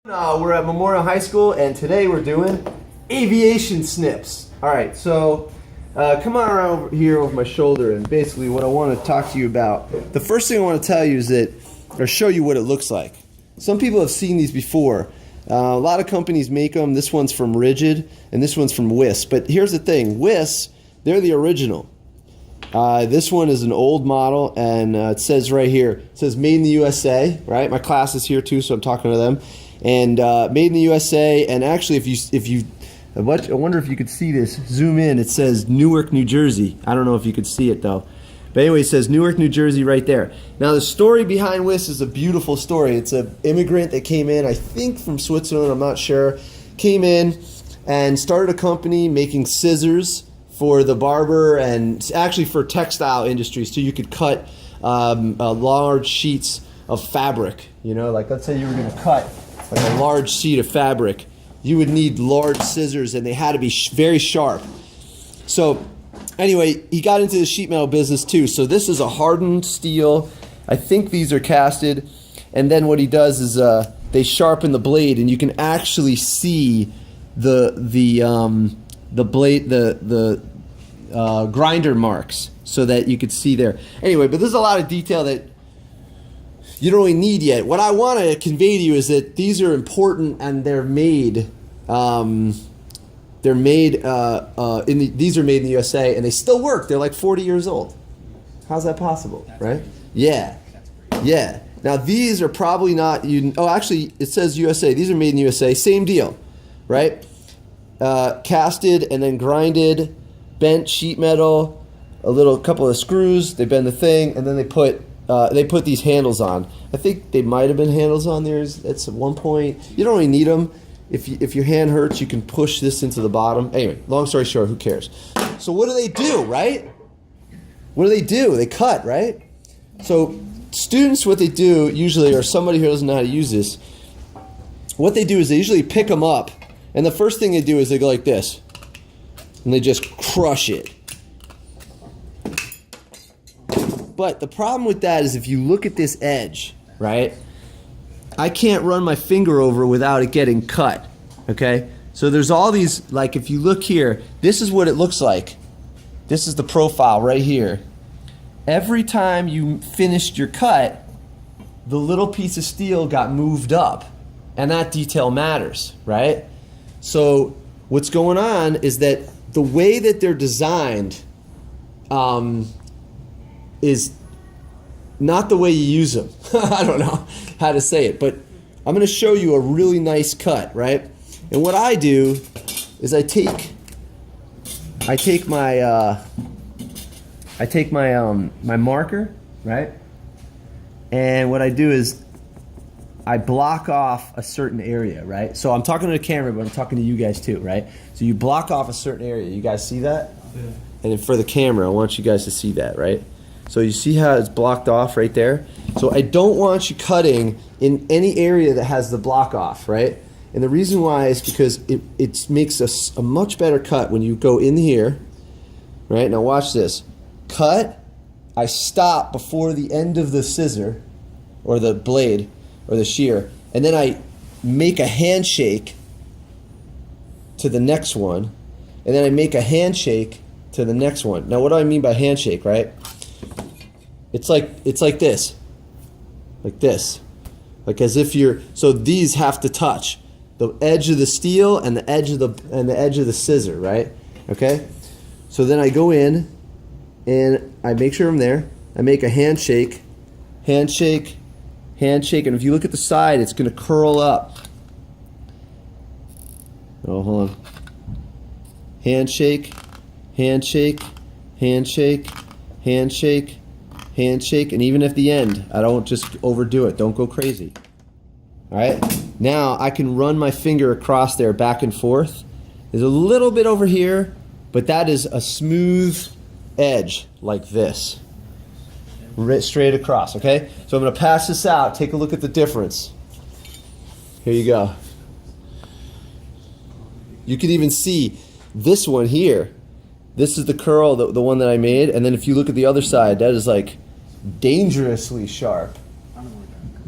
We're at Memorial High School, and today we're doing aviation snips. All right, so come on around over here over my shoulder, and basically what I want to talk to you about. The first thing I want to tell you is that, or show you what it looks like. Some people have seen these before. A lot of companies make them. This one's from Rigid, and this one's from WIS. But here's the thing, WIS, they're the original. This one is an old model, and it says right here, it says made in the USA, right? My class is here too, so I'm talking to them. And made in the USA, and actually I wonder if you could see this, zoom in, it says Newark, New Jersey. I don't know if you could see it though. But anyway, it says Newark, New Jersey right there. Now the story behind WIS is a beautiful story. It's an immigrant that came in, I think from Switzerland, I'm not sure, came in and started a company making scissors for the barber and actually for textile industries too. You could cut large sheets of fabric, you know, like let's say you were going to cut like a large sheet of fabric. You would need large scissors, and they had to be very sharp. So anyway, he got into the sheet metal business too. So this is a hardened steel. I think these are casted. And then what he does is they sharpen the blade, and you can actually see the blade, the grinder marks, so that you could see there. Anyway, but there's a lot of detail that you don't really need yet. What I want to convey to you is that these are important, and they're made. These are made in the USA, and they still work. They're like 40 years old. How's that possible, right? Yeah, yeah. Now these are probably not. Actually, it says USA. These are made in the USA. Same deal, right? Casted and then grinded, bent sheet metal, a couple of screws. They bend the thing, and then they put these handles on. I think they might have been handles on there at one point. You don't really need them. If your hand hurts, you can push this into the bottom. Anyway, long story short, who cares? So what do, right? What do? They cut, right? So students, what they do usually, or somebody who doesn't know how to use this, what they do is they usually pick them up, and the first thing they do is they go like this, and they just crush it. But the problem with that is if you look at this edge, right, I can't run my finger over without it getting cut, okay? So there's all these, like if you look here, this is what it looks like. This is the profile right here. Every time you finished your cut, the little piece of steel got moved up, and that detail matters, right? So what's going on is that the way that they're designed is not the way you use them. I don't know how to say it, but I'm going to show you a really nice cut, right? And what I do is I take my my marker, right? And what I do is I block off a certain area, right? So I'm talking to the camera, but I'm talking to you guys too, right? So you block off a certain area. You guys see that? Yeah. And then for the camera, I want you guys to see that, right? So you see how it's blocked off right there? So I don't want you cutting in any area that has the block off, right? And the reason why is because it makes a much better cut when you go in here, right? Now watch this. Cut, I stop before the end of the scissor, or the blade, or the shear, and then I make a handshake to the next one, and then I make a handshake to the next one. Now what do I mean by handshake, right? It's like this, like as if so these have to touch the edge of the steel and the edge of the scissor, right? Okay, so then I go in and I make sure I'm there. I make a handshake, and if you look at the side, it's going to curl up. Oh, hold on. Handshake, and even at the end, I don't just overdo it. Don't go crazy. All right? Now I can run my finger across there back and forth. There's a little bit over here, but that is a smooth edge like this. Straight across, okay? So I'm going to pass this out. Take a look at the difference. Here you go. You can even see this one here. This is the curl, the one that I made, and then if you look at the other side, that is like dangerously sharp.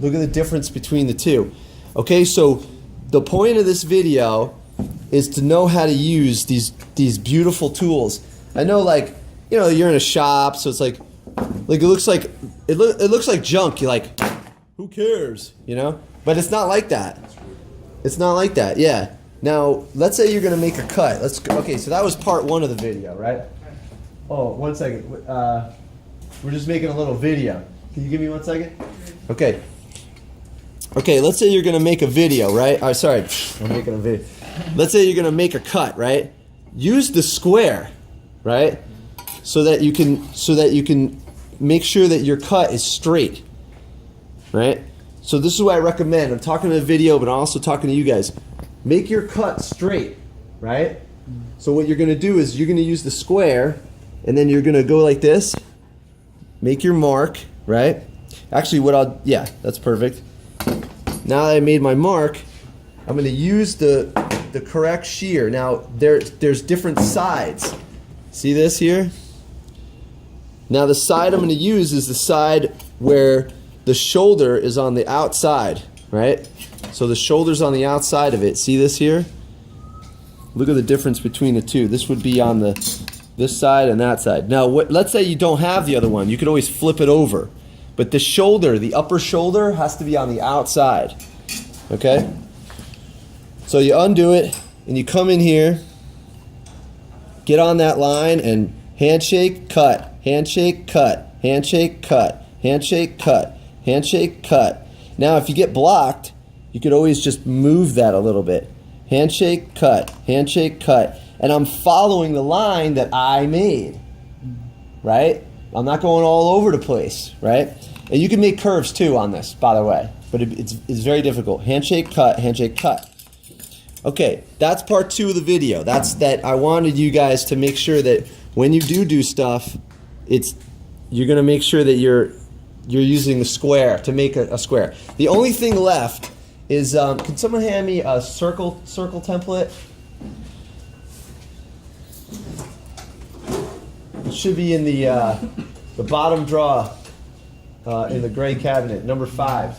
Look at the difference between the two. Okay, so the point of this video is to know how to use these beautiful tools. I know, like, you know, you're in a shop, so it's like it looks like it looks like junk. You're like, who cares, you know? But it's not like that. It's not like that. Yeah. Now, let's say you're gonna make a cut. Okay. So that was part 1 of the video, right? Oh, 1 second. We're just making a little video. Can you give me 1 second? Okay. Okay. Let's say you're gonna make a video, right? Oh, sorry, I'm making a video. Let's say you're gonna make a cut, right? Use the square, right? So that you can make sure that your cut is straight, right? So this is what I recommend. I'm talking to the video, but I'm also talking to you guys. Make your cut straight, right? So what you're gonna do is you're gonna use the square, and then you're gonna go like this. Make your mark, right? Actually, yeah, that's perfect. Now that I made my mark, I'm gonna use the correct shear. Now there's different sides. See this here? Now the side I'm gonna use is the side where the shoulder is on the outside, right? So the shoulder's on the outside of it. See this here? Look at the difference between the two. This would be on this side and that side. Now, let's say you don't have the other one. You could always flip it over. But the shoulder, the upper shoulder, has to be on the outside. Okay? So you undo it, and you come in here, get on that line, and handshake, cut, handshake, cut, handshake, cut, handshake, cut, handshake, cut. Now, if you get blocked, you could always just move that a little bit. Handshake, cut, handshake, cut. And I'm following the line that I made, right? I'm not going all over the place, right? And you can make curves too on this, by the way, but it's very difficult. Handshake, cut, handshake, cut. Okay, that's part 2 of the video. That I wanted you guys to make sure that when you do stuff, you're gonna make sure that you're using the square to make a square. The only thing left is, can someone hand me a circle template? It should be in the bottom drawer in the gray cabinet, number 5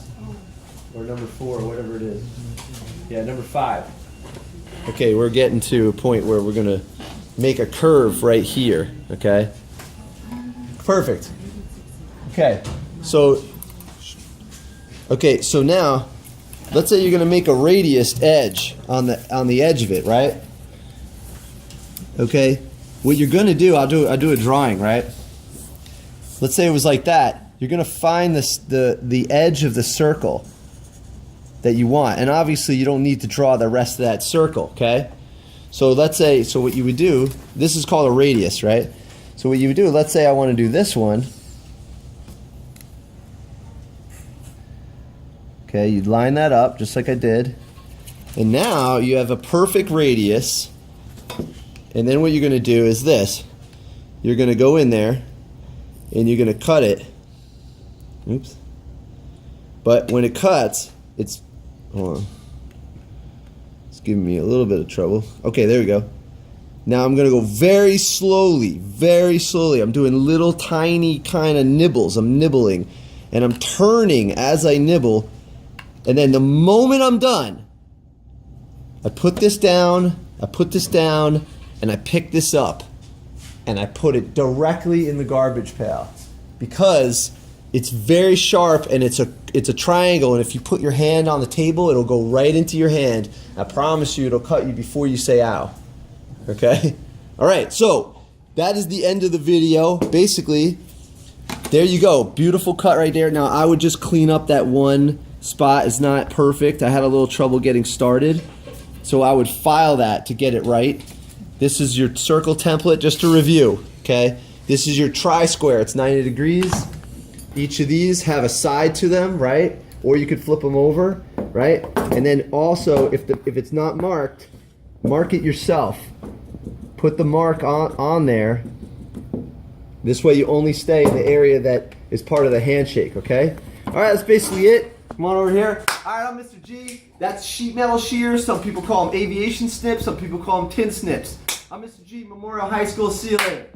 or number 4 or whatever it is. Yeah, number 5. Okay, we're getting to a point where we're gonna make a curve right here. Okay. Perfect. Okay. So now, let's say you're gonna make a radius edge on the edge of it, right? Okay. What you're gonna do, I'll do a drawing, right? Let's say it was like that. You're gonna find the edge of the circle that you want, and obviously you don't need to draw the rest of that circle, okay? So let's say, so what you would do, this is called a radius, right? So what you would do, let's say I want to do this one. Okay, you'd line that up just like I did, and now you have a perfect radius. And then what you're going to do is this. You're going to go in there and you're going to cut it. Oops. But when it cuts, hold on. It's giving me a little bit of trouble. Okay, there we go. Now I'm going to go very slowly, very slowly. I'm doing little tiny kind of nibbles. I'm nibbling. And I'm turning as I nibble. And then the moment I'm done, I put this down, and I pick this up and I put it directly in the garbage pail because it's very sharp and it's a triangle, and if you put your hand on the table, it'll go right into your hand. I promise you it'll cut you before you say ow. Okay? Alright, so that is the end of the video. Basically, there you go. Beautiful cut right there. Now I would just clean up that one spot. It's not perfect. I had a little trouble getting started. So I would file that to get it right. This is your circle template, just to review, okay? This is your tri-square, it's 90 degrees. Each of these have a side to them, right? Or you could flip them over, right? And then also, if it's not marked, mark it yourself. Put the mark on there. This way you only stay in the area that is part of the handshake, okay? All right, that's basically it. Come on over here. All right, I'm Mr.G. That's sheet metal shears. Some people call them aviation snips. Some people call them tin snips. I'm Mr.G. Memorial High School. See you later.